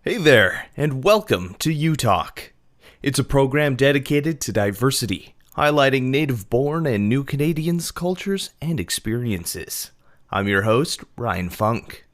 Hey there, and welcome to U Talk. It's a program dedicated to diversity, highlighting native-born and new Canadians' cultures and experiences. I'm your host, Ryan Funk.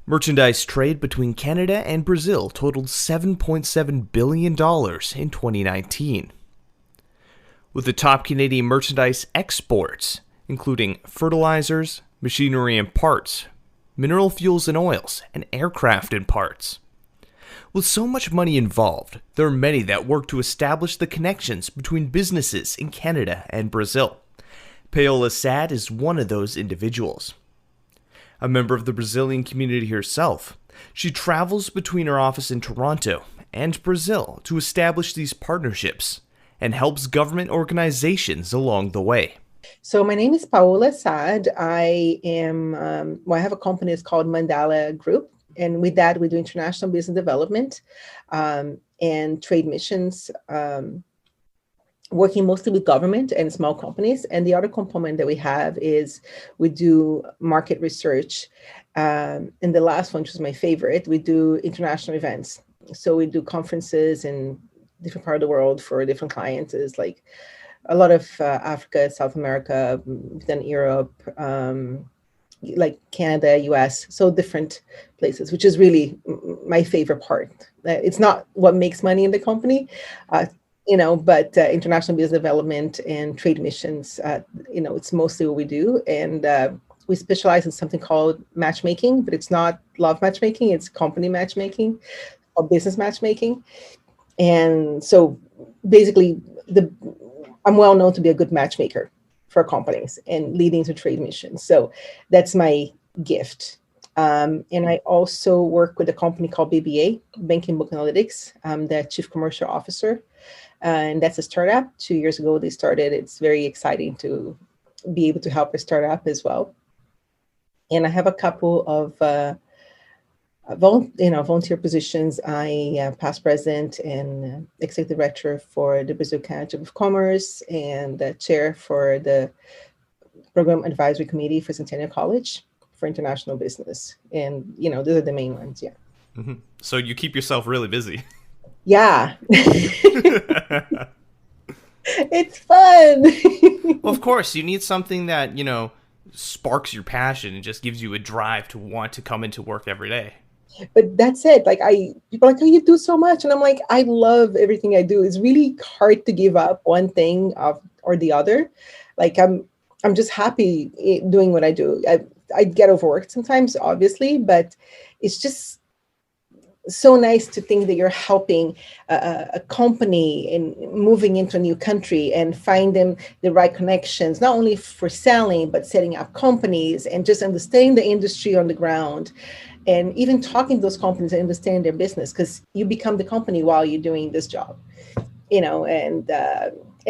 Merchandise trade between Canada and Brazil totaled $7.7 billion in 2019. With the top Canadian merchandise exports, including fertilizers, machinery and parts, mineral fuels and oils, and aircraft and parts. With so much money involved, there are many that work to establish the connections between businesses in Canada and Brazil. Paola Saad is one of those individuals. A member of the Brazilian community herself, she travels between her office in Toronto and Brazil to establish these partnerships and helps government organizations along the way. So my name is Paola Saad. I have a company. It's called Mandala Group. And with that, we do international business development and trade missions, working mostly with government and small companies. And the other component that we have is we do market research. And the last one, which is my favorite, we do international events. So we do conferences in different part of the world for different clients. Is like a lot of Africa, South America, then Europe, like Canada, US, so different places, which is really my favorite part. It's not what makes money in the company, but international business development and trade missions, it's mostly what we do. And we specialize in something called matchmaking, but it's not love matchmaking, it's company matchmaking or business matchmaking. And so basically, I'm well known to be a good matchmaker for companies and leading to trade missions. So that's my gift. And I also work with a company called BBA, Banking Book Analytics. I'm the chief commercial officer. And that's a startup. 2 years ago, they started. It's very exciting to be able to help a startup as well. And I have a couple of volunteer positions. I past president and executive director for the Brazil Canada Chamber of Commerce and the chair for the program advisory committee for Centennial College for international business. And those are the main ones. Yeah. Mm-hmm. So you keep yourself really busy. Yeah. It's fun. Well, of course, you need something that, sparks your passion and just gives you a drive to want to come into work every day. But that's it. Like people are like, oh, you do so much. And I'm like, I love everything I do. It's really hard to give up one thing or the other. Like I'm just happy doing what I do. I get overworked sometimes, obviously, but it's just so nice to think that you're helping a company in moving into a new country and find them the right connections, not only for selling, but setting up companies and just understanding the industry on the ground. And even talking to those companies and understanding their business, because you become the company while you're doing this job, and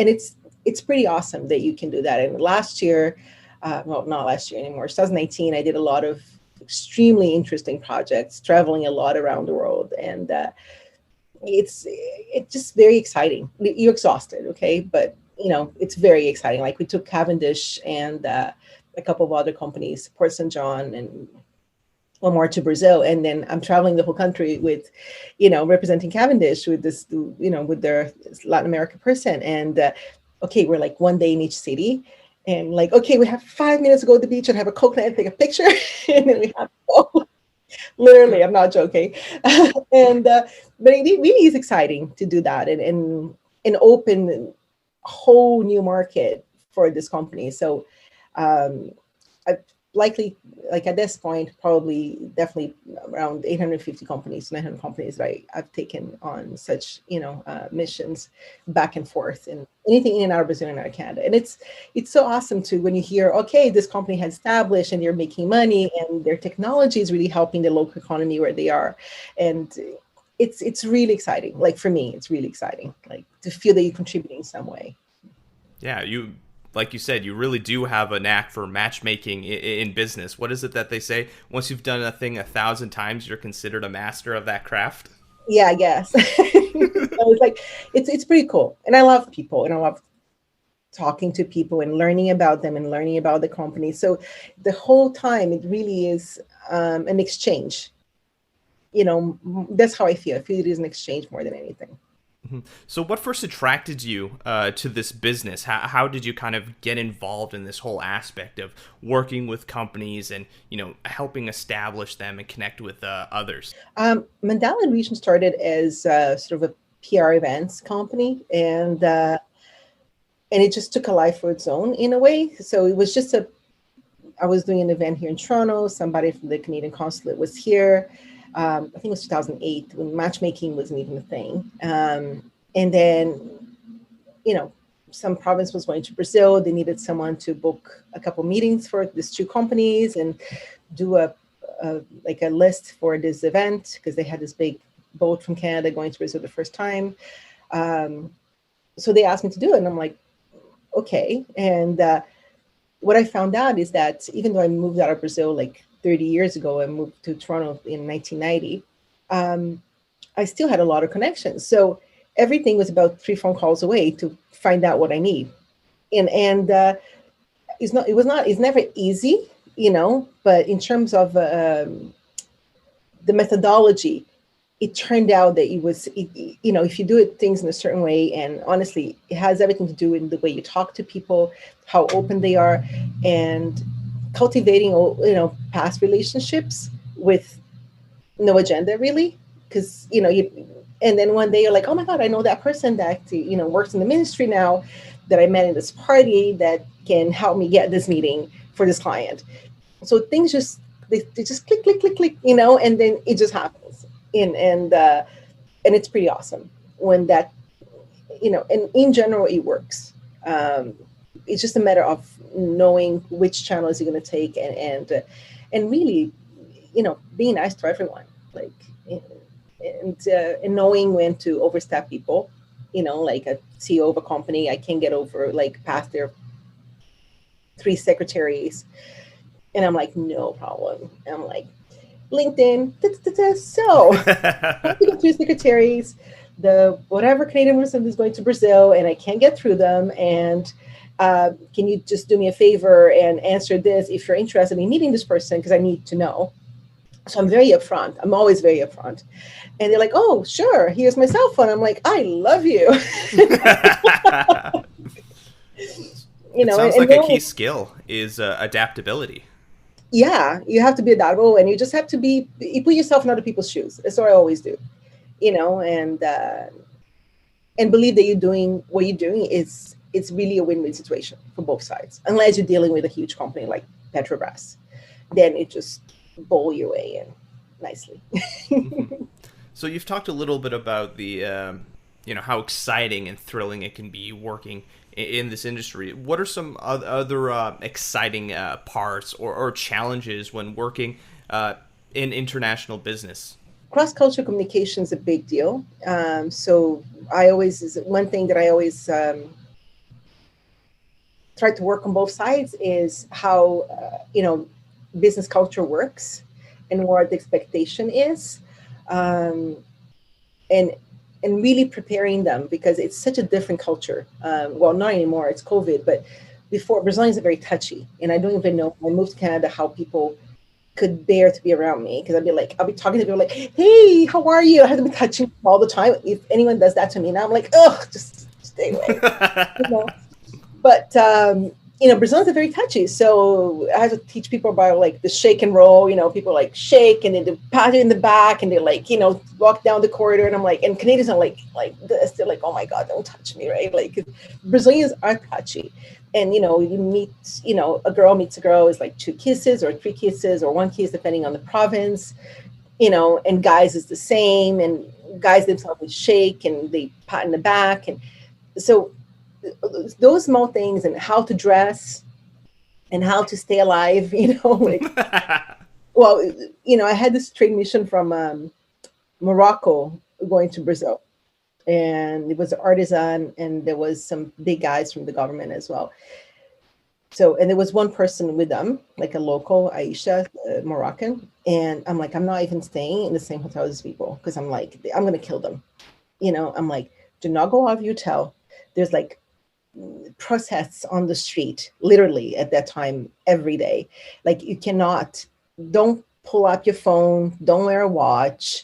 it's pretty awesome that you can do that. And last year, well, not last year anymore, 2019, I did a lot of extremely interesting projects, traveling a lot around the world, and it's just very exciting. You're exhausted, okay, but it's very exciting. Like we took Cavendish and a couple of other companies, Port St. John and one more to Brazil. And then I'm traveling the whole country with, representing Cavendish with this, with their Latin America person. And okay, we're like one day in each city. And like, okay, we have 5 minutes to go to the beach and have a coconut and take a picture. And then we have to go. Literally, I'm not joking. And but it really is exciting to do that and open a whole new market for this company. So I likely, like at this point, probably definitely around 850 companies, 900 companies that I've taken on such, missions back and forth and anything in and out of Brazil and out of Canada. And it's so awesome to when you hear, okay, this company has established and they're making money and their technology is really helping the local economy where they are. And it's really exciting. Like for me, it's really exciting, like to feel that you're contributing in some way. Yeah, like you said, you really do have a knack for matchmaking in business. What is it that they say? Once you've done a thing 1,000 times, you're considered a master of that craft. Yeah, I guess. So it's like it's pretty cool, and I love people, and I love talking to people and learning about them and learning about the company. So the whole time, it really is an exchange. That's how I feel. I feel it is an exchange more than anything. So, what first attracted you to this business? How did you kind of get involved in this whole aspect of working with companies and helping establish them and connect with others? Mandala and Region started as sort of a PR events company, and it just took a life of its own in a way. So it was just I was doing an event here in Toronto. Somebody from the Canadian consulate was here. I think it was 2008 when matchmaking wasn't even a thing. And then, some province was going to Brazil. They needed someone to book a couple meetings for these two companies and do like a list for this event because they had this big boat from Canada going to Brazil the first time. So they asked me to do it, and I'm like, okay. And what I found out is that even though I moved out of Brazil like 30 years ago, I moved to Toronto in 1990, I still had a lot of connections. So everything was about 3 phone calls away to find out what I need. And it's never easy, but in terms of the methodology, it turned out that if you do things in a certain way, and honestly, it has everything to do with the way you talk to people, how open they are, and cultivating, past relationships with no agenda really. Because, and then one day you're like, oh my God, I know that person that, works in the ministry now that I met in this party that can help me get this meeting for this client. So things they just click, click, click, click, and then it just happens. And it's pretty awesome when that, and in general, it works. It's just a matter of knowing which channels you're going to take and really, being nice to everyone, like, and knowing when to overstep people, like a CEO of a company, I can't get over like past their 3 secretaries. And I'm like, no problem. And I'm like, LinkedIn, so I have to go through secretaries, the whatever Canadian person is going to Brazil, and I can't get through them. And can you just do me a favor and answer this if you're interested in meeting this person? Because I need to know. So I'm very upfront. I'm always very upfront. And they're like, oh, sure, here's my cell phone. I'm like, I love you. It sounds like a key skill is adaptability. Yeah, you have to be adaptable, and you just have to you put yourself in other people's shoes. That's what I always do, and believe that you're doing what you're doing it's really a win-win situation for both sides, unless you're dealing with a huge company like Petrobras. Then it just bowl your way in nicely. So you've talked a little bit about the how exciting and thrilling it can be working in this industry. What are some other exciting parts or challenges when working in international business? Cross-cultural communication is a big deal. So one thing that I always try to work on both sides is how business culture works and what the expectation is, and really preparing them, because it's such a different culture. Well, not anymore, it's COVID, but before, Brazilians are very touchy. And I don't even know, when I moved to Canada, how people could bear to be around me. Because I'll be talking to people like, hey, how are you? I have to be touching them all the time. If anyone does that to me now, I'm like, ugh, just stay away. But Brazilians are very touchy. So I have to teach people about like the shake and roll. People like shake and then they pat you in the back and they like, walk down the corridor. And I'm like, and Canadians are like this. They're like, oh my God, don't touch me, right? Like Brazilians are touchy. And, you meet, a girl meets a girl, is like 2 kisses or 3 kisses or 1 kiss, depending on the province, and guys is the same. And guys themselves shake and they pat in the back. And so those small things, and how to dress and how to stay alive, like, well, I had this trade mission from Morocco going to Brazil, and it was an artisan, and there was some big guys from the government as well. So, and there was one person with them, like a local, Aisha, Moroccan. And I'm like, I'm not even staying in the same hotel as people, because I'm like, I'm going to kill them. I'm like, do not go out of your hotel. There's like protests on the street, literally at that time, every day. Like, don't pull up your phone, don't wear a watch,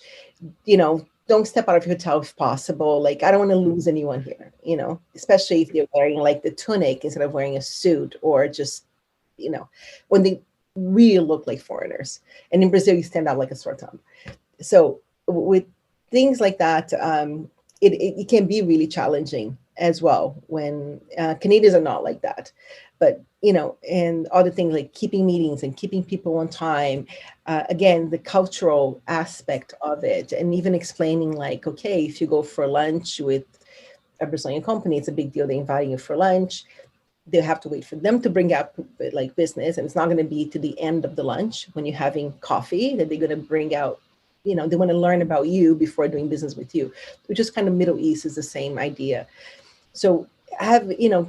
you know, don't step out of your hotel if possible. Like, I don't want to lose anyone here, you know, especially if they're wearing like the tunic instead of wearing a suit, or just, you know, when they really look like foreigners. And in Brazil, you stand out like a sore thumb. So with things like that, it can be really challenging as well when Canadians are not like that. But, you know, and other things like keeping meetings and keeping people on time. Again, the cultural aspect of it, and even explaining like, okay, if you go for lunch with a Brazilian company, it's a big deal. They invite you for lunch. They have to wait for them to bring up like business, and it's not going to be to the end of the lunch when you're having coffee that they're going to bring out, you know, they want to learn about you before doing business with you, which is kind of Middle East is the same idea. So have, you know,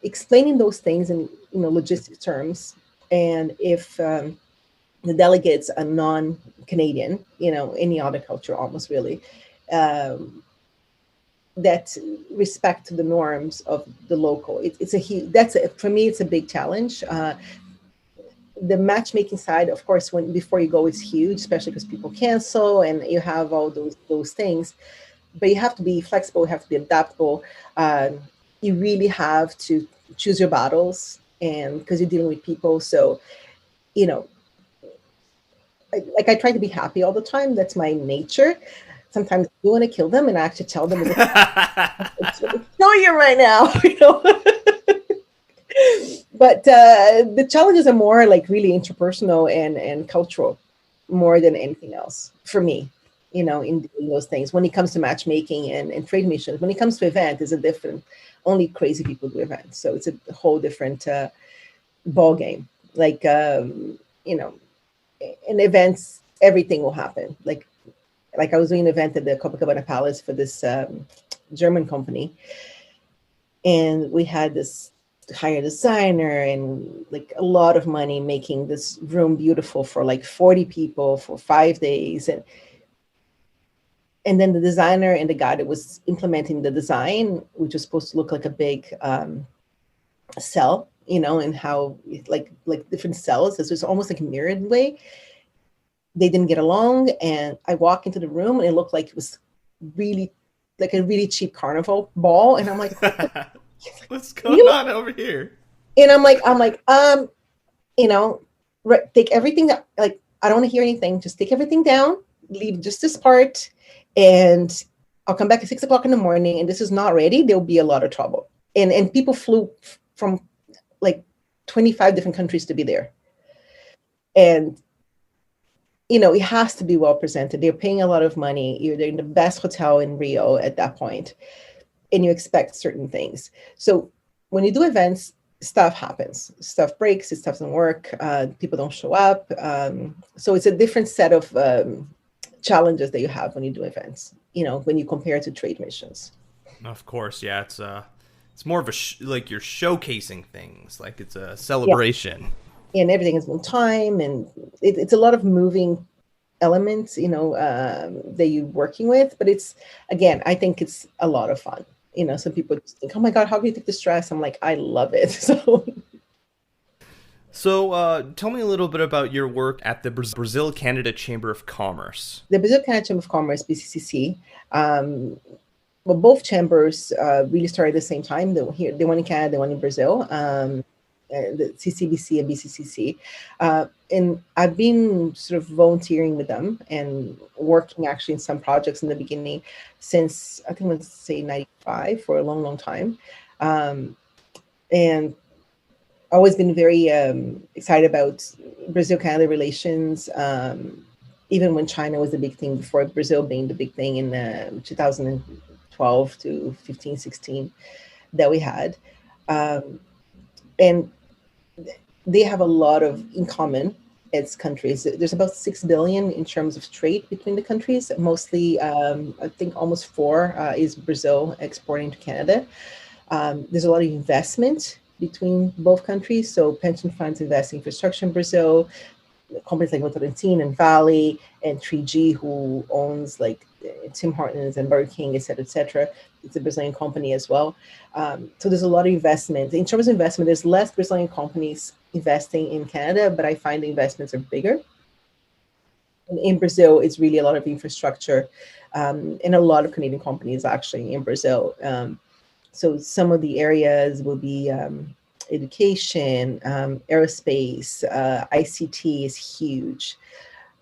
explaining those things in, you know, logistic terms. And if the delegates are non-Canadian, you know, any other culture almost really, um, that respect the norms of the local. It's a huge, for me, it's a big challenge. The matchmaking side, of course, when before you go is huge, especially because people cancel and you have all those things. But you have to be flexible, you have to be adaptable. You really have to choose your battles, and because you're dealing with people. So, you know, I try to be happy all the time. That's my nature. Sometimes you want to kill them, and I actually tell them, it's snowing right now, you know. But the challenges are more like really interpersonal and cultural, more than anything else for me. You know, in doing those things. When it comes to matchmaking and trade missions, when it comes to event, is a different. Only crazy people do events, so it's a whole different ball game. Like, you know, in events, everything will happen. Like I was doing an event at the Copacabana Palace for this German company, and we had this hire designer and like a lot of money making this room beautiful for like 40 people for 5 days. And then the designer and the guy that was implementing the design, which was supposed to look like a big cell, you know, and how like different cells, this was almost like a mirrored way. They didn't get along, and I walk into the room and it looked like it was really like a really cheap carnival ball, and I'm like, what's going on over here? And I'm like, you know, take everything that, like, I don't want to hear anything. Just take everything down, leave just this part, and I'll come back at 6 o'clock in the morning. And this is not ready. There'll be a lot of trouble. And people flew from like 25 different countries to be there. And, you know, it has to be well presented. They're paying a lot of money. They're in the best hotel in Rio at that point, and you expect certain things. So when you do events, stuff happens, stuff breaks, stuff doesn't work, people don't show up. So it's a different set of challenges that you have when you do events, you know, when you compare to trade missions. Of course, yeah, it's more of a like you're showcasing things, like it's a Yeah. celebration. And everything is on time, and it's a lot of moving elements, you know, that you're working with. But it's, again, I think it's a lot of fun. You know, some people just think, oh my God, how do you take the stress? I'm like, I love it. So tell me a little bit about your work at the Brazil Canada Chamber of Commerce. The Brazil Canada Chamber of Commerce, BCCC, well, both chambers really started at the same time. The one in Canada, the one in Brazil, the CCBC and BCCC. And I've been sort of volunteering with them and working actually in some projects in the beginning since, I think, let's say 95, for a long, long time. And always been very excited about Brazil-Canada relations, even when China was the big thing, before Brazil being the big thing in 2012 to 15, 16 that we had. And they have a lot of in common as countries. There's about 6 billion in terms of trade between the countries. Mostly, I think almost 4 is Brazil exporting to Canada. There's a lot of investment between both countries. So pension funds invest in infrastructure in Brazil. Companies like Votorantim and Vale and 3G, who owns like Tim Hortons and Burger King, et cetera. It's a Brazilian company as well. So there's a lot of investment. In terms of investment, there's less Brazilian companies investing in Canada, but I find the investments are bigger. In Brazil, it's really a lot of infrastructure, and a lot of Canadian companies actually in Brazil. So some of the areas will be education, aerospace, ICT is huge.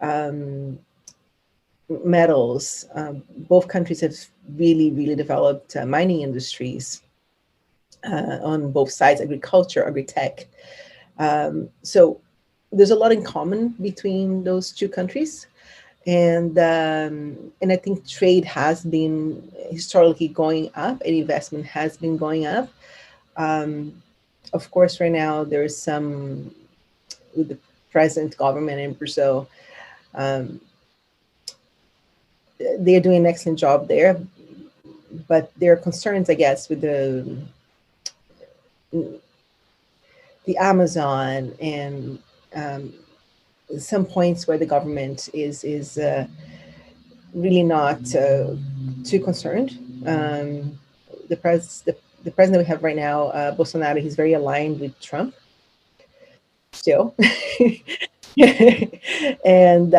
Um, Metals. Both countries have really, really developed mining industries on both sides, agriculture, agri-tech. So there's a lot in common between those two countries. And I think trade has been historically going up, and investment has been going up. Um, of course, right now there's some with the present government in Brazil. Um, they are doing an excellent job there, but there are concerns, I guess, with the Amazon and um, some points where the government is really not too concerned. The the president we have right now, Bolsonaro, he's very aligned with Trump still. And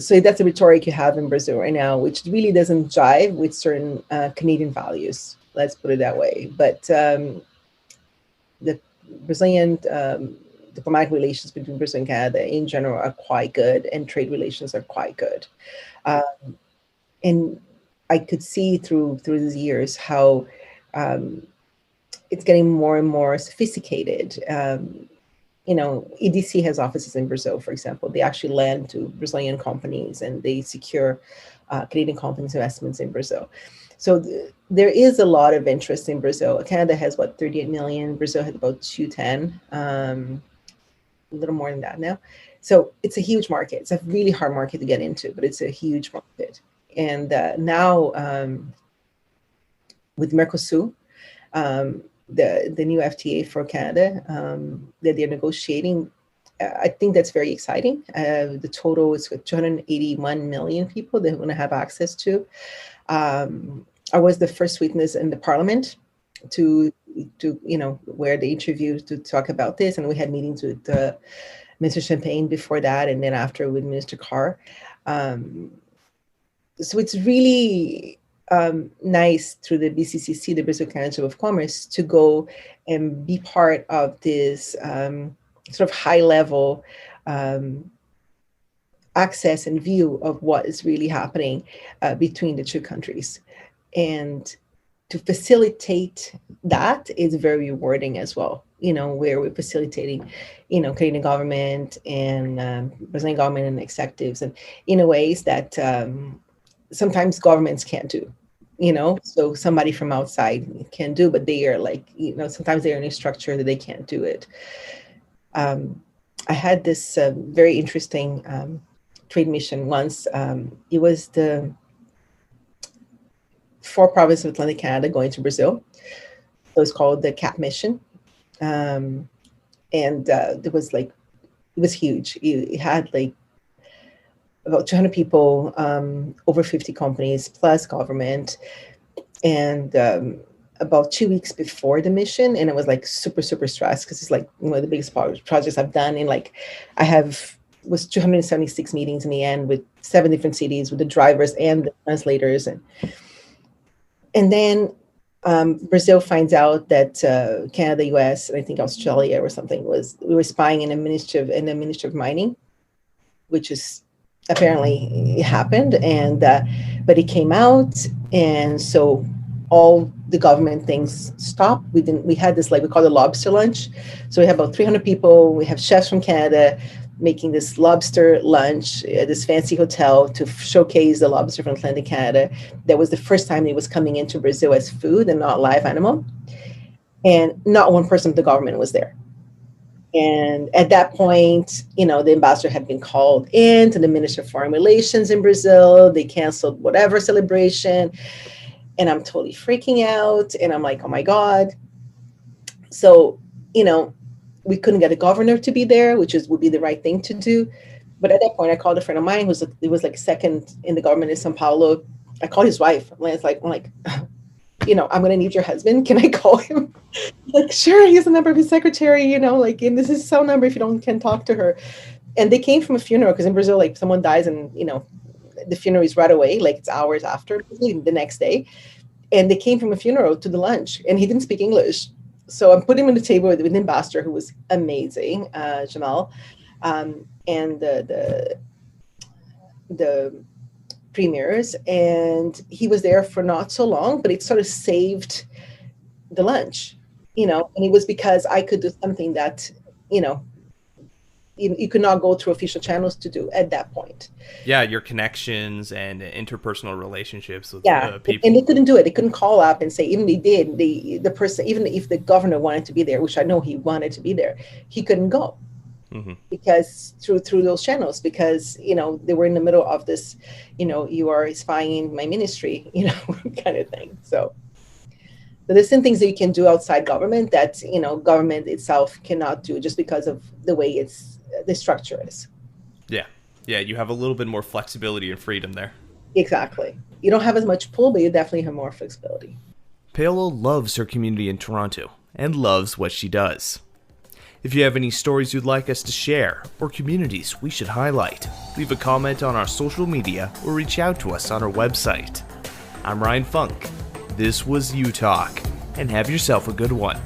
so that's a rhetoric you have in Brazil right now, which really doesn't jive with certain Canadian values. Let's put it that way. But the Brazilian diplomatic relations between Brazil and Canada in general are quite good, and trade relations are quite good. Um, and I could see through these years how um, it's getting more and more sophisticated. EDC has offices in Brazil, for example. They actually lend to Brazilian companies and they secure Canadian companies' investments in Brazil. So there is a lot of interest in Brazil. Canada has, what, 38 million. Brazil has about 210, a little more than that now. So it's a huge market. It's a really hard market to get into, but it's a huge market. And now with Mercosur, the new FTA for Canada that they're negotiating, I think that's very exciting. The total is with 281 million people they're going to have access to. I was the first witness in the parliament to where they interviewed to talk about this, and we had meetings with Mr. Champagne before that, and then after with Minister Carr. So it's really nice through the BCCC, the Brazil Council of Commerce, to go and be part of this sort of high level access and view of what is really happening between the two countries. And to facilitate that is very rewarding as well, where we're facilitating, Canadian government and Brazilian government and executives, and in ways that sometimes governments can't do, so somebody from outside can do, but they are like, sometimes they're in a structure that they can't do it. I had this very interesting trade mission once. It was the 4 provinces of Atlantic Canada going to Brazil. So it's called the CAP mission. And it was huge. It had like about 200 people, over 50 companies, plus government. And about 2 weeks before the mission, and it was like super, super stressed because it's like one of the biggest projects I've done. And like was 276 meetings in the end with 7 different cities with the drivers and the translators. And then Brazil finds out that Canada, US, and I think Australia or something we were spying in the Ministry of Mining, which is apparently it happened, and but it came out, and so all the government things stopped. We had this, like, we call it lobster lunch. So we have about 300 people. We have chefs from Canada making this lobster lunch at this fancy hotel to showcase the lobster from Atlantic Canada. That was the first time it was coming into Brazil as food and not live animal. And not one person of the government was there. And at that point, the ambassador had been called in to the Minister of Foreign Relations in Brazil. They canceled whatever celebration. And I'm totally freaking out. And I'm like, oh my God. So, we couldn't get a governor to be there, which would be the right thing to do. But at that point, I called a friend of mine it was like second in the government in Sao Paulo. I called his wife. I'm like, I'm going to need your husband. Can I call him? Like, sure, he has the number of his secretary, and this is his cell number if you can talk to her. And they came from a funeral, because in Brazil, like someone dies and, the funeral is right away, like it's hours after, the next day. And they came from a funeral to the lunch, and he didn't speak English. So I'm putting him on the table with the ambassador, who was amazing, Jamal, and the premiers. And he was there for not so long, but it sort of saved the lunch, and it was because I could do something that, you could not go through official channels to do at that point. Yeah, your connections and interpersonal relationships with people. And they couldn't do it. They couldn't call up and say, even they did, the person, even if the governor wanted to be there, which I know he wanted to be there, he couldn't go. Mm-hmm. Because through those channels, because, they were in the middle of this, you are spying in my ministry, kind of thing. So there's some things that you can do outside government that, government itself cannot do, just because of the way the structure is. Yeah, you have a little bit more flexibility and freedom there. Exactly. You don't have as much pull, but you definitely have more flexibility. Paola loves her community in Toronto and loves what she does. If you have any stories you'd like us to share or communities we should highlight, leave a comment on our social media or reach out to us on our website. I'm Ryan Funk. This was You Talk, and have yourself a good one.